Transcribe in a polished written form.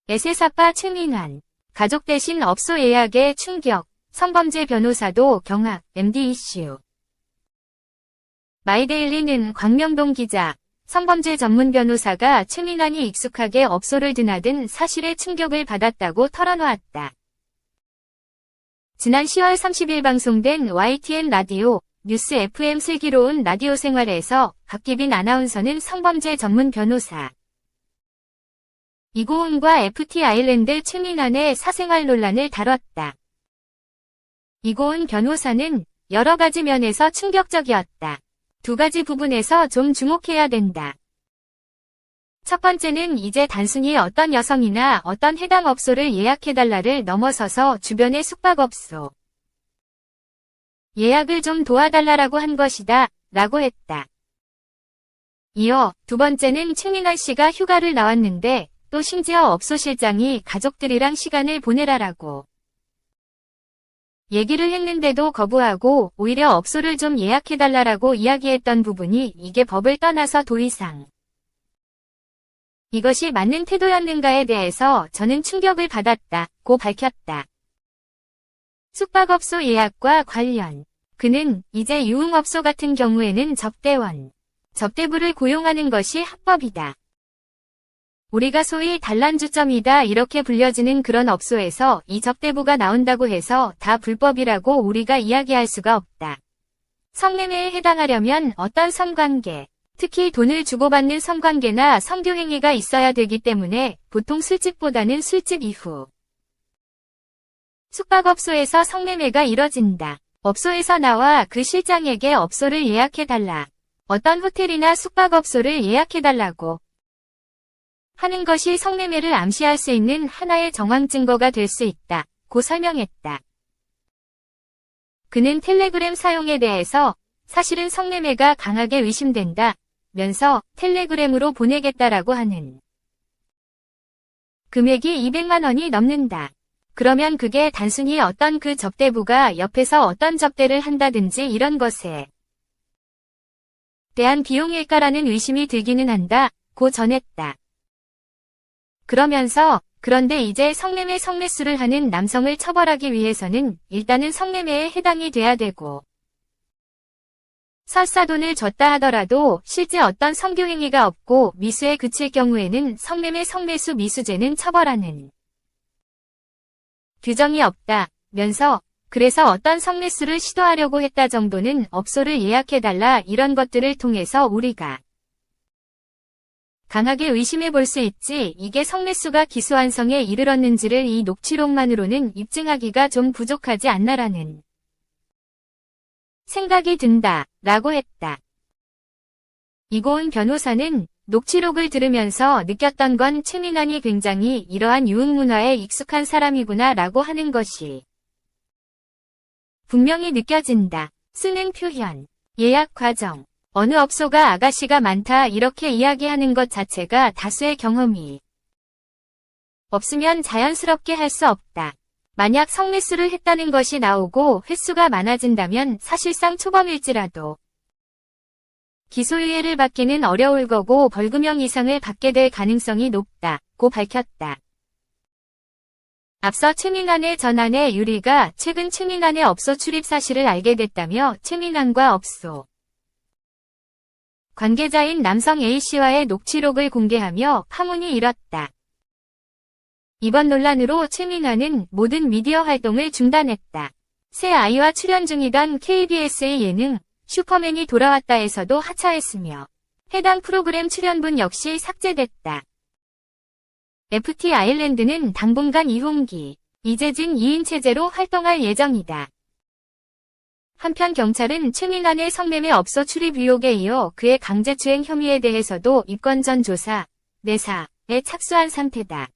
에세사파 최민환. 가족 대신 업소 예약에 충격. 성범죄 변호사도 경악. MD 이슈. 마이데일리는 광명동 기자. 성범죄 전문 변호사가 최민환이 익숙하게 업소를 드나든 사실에 충격을 받았다고 털어놓았다. 지난 10월 30일 방송된 YTN 라디오 뉴스 FM 슬기로운 라디오 생활에서 박기빈 아나운서는 성범죄 전문 변호사 이고은과 FT 아일랜드 최민환의 사생활 논란을 다뤘다. 이고은 변호사는 여러 가지 면에서 충격적이었다. 두 가지 부분에서 좀 주목해야 된다. 첫 번째는 이제 단순히 어떤 여성이나 어떤 해당 업소를 예약해달라를 넘어서서 주변의 숙박업소 예약을 좀 도와달라고 한 것이다 라고 했다. 이어 두 번째는 최민환 씨가 휴가를 나왔는데 또 심지어 업소 실장이 가족들이랑 시간을 보내라라고 얘기를 했는데도 거부하고 오히려 업소를 좀 예약해달라라고 이야기했던 부분이 이게 법을 떠나서 도의상 이것이 맞는 태도였는가에 대해서 저는 충격을 받았다고 밝혔다. 숙박업소 예약과 관련 그는 이제 유흥업소 같은 경우에는 접대부를 고용하는 것이 합법이다. 우리가 소위 단란주점이다 이렇게 불려지는 그런 업소에서 이 접대부가 나온다고 해서 다 불법이라고 우리가 이야기할 수가 없다. 성매매에 해당하려면 어떤 성관계, 특히 돈을 주고받는 성관계나 성교행위가 있어야 되기 때문에 보통 술집보다는 술집 이후 숙박업소에서 성매매가 이뤄진다. 업소에서 나와 그 실장에게 업소를 예약해달라. 어떤 호텔이나 숙박업소를 예약해달라고 하는 것이 성매매를 암시할 수 있는 하나의 정황 증거가 될 수 있다. 고 설명했다. 그는 텔레그램 사용에 대해서 사실은 성매매가 강하게 의심된다. 면서 텔레그램으로 보내겠다라고 하는 금액이 200만 원이 넘는다. 그러면 그게 단순히 어떤 그 접대부가 옆에서 어떤 접대를 한다든지 이런 것에 대한 비용일까라는 의심이 들기는 한다. 고 전했다. 그러면서 그런데 이제 성매매수를 하는 남성을 처벌하기 위해서는 일단은 성매매에 해당이 돼야 되고 설사 돈을 줬다 하더라도 실제 어떤 성교행위가 없고 미수에 그칠 경우에는 성매수 미수죄는 처벌하는 규정이 없다. 면서 그래서 어떤 성매수를 시도하려고 했다 정도는 업소를 예약해달라 이런 것들을 통해서 우리가 강하게 의심해 볼 수 있지 이게 성매수가 기소환송에 이르렀는지를 이 녹취록만으로는 입증하기가 좀 부족하지 않나라는 생각이 든다 라고 했다. 이고은 변호사는 녹취록을 들으면서 느꼈던 건 최민환이 굉장히 이러한 유흥문화에 익숙한 사람이구나 라고 하는 것이 분명히 느껴진다. 쓰는 표현, 예약 과정, 어느 업소가 아가씨가 많다 이렇게 이야기하는 것 자체가 다수의 경험이 없으면 자연스럽게 할 수 없다. 만약 성매수를 했다는 것이 나오고 횟수가 많아진다면 사실상 초범일지라도 기소유예를 받기는 어려울 거고 벌금형 이상을 받게 될 가능성이 높다고 밝혔다. 앞서 최민환의 전아내 유리가 최근 최민환의 업소 출입 사실을 알게 됐다며 최민환과 업소 관계자인 남성 A씨와의 녹취록을 공개하며 파문이 일었다. 이번 논란으로 최민환은 모든 미디어 활동을 중단했다. 새 아이와 출연 중이던 KBS의 예능 슈퍼맨이 돌아왔다에서도 하차했으며 해당 프로그램 출연분 역시 삭제됐다. FT 아일랜드는 당분간 이홍기, 이재진 2인 체제로 활동할 예정이다. 한편 경찰은 최민환의 성매매 업소 출입 의혹에 이어 그의 강제추행 혐의에 대해서도 입건 전 조사, 내사에 착수한 상태다.